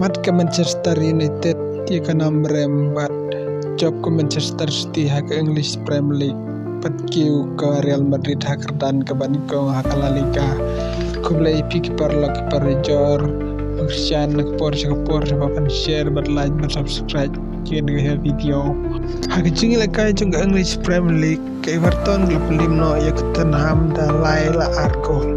Mat ke Manchester United ia ka namrem bat job ke Manchester City hak English Premier League pat kiu ke Real Madrid hak dan ke Banikong hak La Liga kublai kiper la kiper jor Cristian ke Porsche papan share bat like bat subscribe jika dengar video hak jingi la kai jong English Premier League ke Everton klub limno ia ke Tottenham dan Laila Argol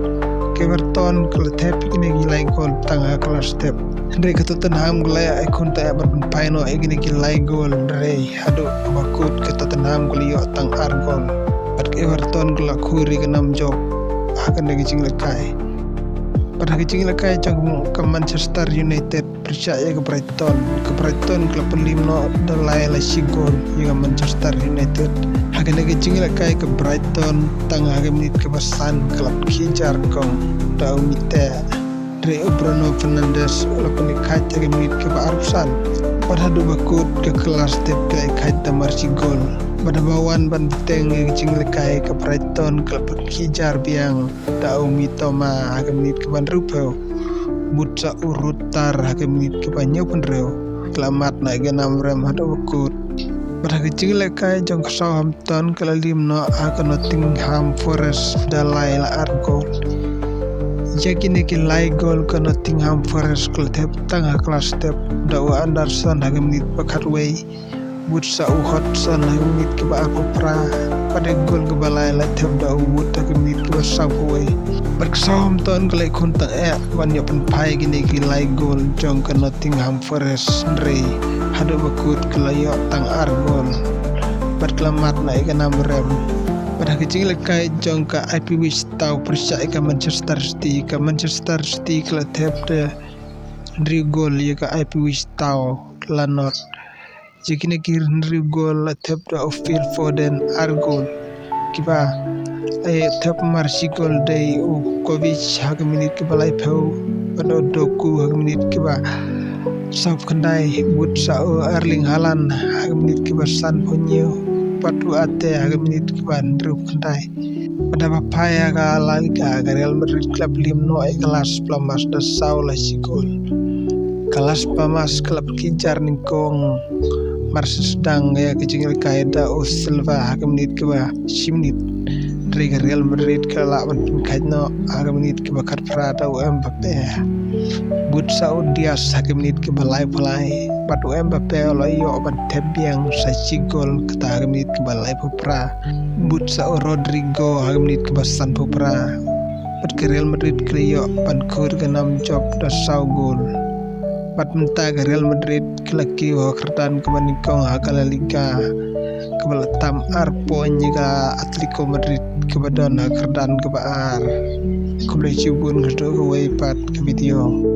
ke Everton klub tep ini gilai gol tengah kelas step Dari ke Tottenham gulai ikon tak berpaino igini gilai gol dari hadu bakut ke Tottenham gulio tang Argol pat ke Everton gula kuri ke 6 job akan lagi jing lekai pada jing lekai jong ke Manchester United percaya ke Brighton klub limno dalai la gol yang Manchester United akan lagi jing lekai ke Brighton tang hage menit ke pesan klub kijar kong dau mite dari Bruno Fernandes walaupun ikat lagi menit ke Arusan pada dua bakut ke kelas step ke ikat damar gol pada bawan ban beteng yang jing lekai ke Brighton klub kijar biang dau mitoma hage menit ke ban rupau butsa urutar hage menit ke banyo penreu kelamat naik ke namrem hadu bakut pada jing lekai jong ke Southampton ke limno akan Nottingham Forest dalai la Argol Yakin lai gol ke Nottingham Forest klub tengah kelas step dawa Anderson hage menit bakatway Butsa Hodgson hage menit ke aku pra pada gol ke balai la tep dawa but hage menit ke Subway Southampton kelai kuntang banyak penpai gini lai gol jong ke Nottingham Forest Andre hadu bakut kelayo tang Argol berkelamat naik ke namrem pada kecil lekai jong ke Ipswich Town percaya ke Manchester City ke tep de Henry gol ya ke Ipswich Town lanot jadi ni Henry gol tep de Phil Foden Argol kiba tep marsi gol de Kovic hak menit ke balai pau pada doku hak menit ke ba South Kendai butsa Erling Haaland hak menit ke basan ponyo patu ate hage menit ke bandru kendai pada papaya ka La Liga Real Madrid klub limno kelas plamas da saula sigol kelas pamas klub kijar ningkong Marses sedang ya kecingil kaida Silva hage menit ke ba simnit dari Real Madrid ke lawan kaidno hage menit ke bakar Prada Mbappe butsa Dias hage menit ke balai patu Mbappe loyo ban tebiang gol kata hage menit ke balai popra butsa Rodrigo hage menit ke basan popra pat ke Real Madrid kliyo ban kur ke 6 job da sau gol pat menta ke Real Madrid kelaki kerdan ke Banikong hage La Liga ke balatam arpo nyiga Atletico Madrid ke badan kerdan ke baar kublai cibun ke do ke pat ke video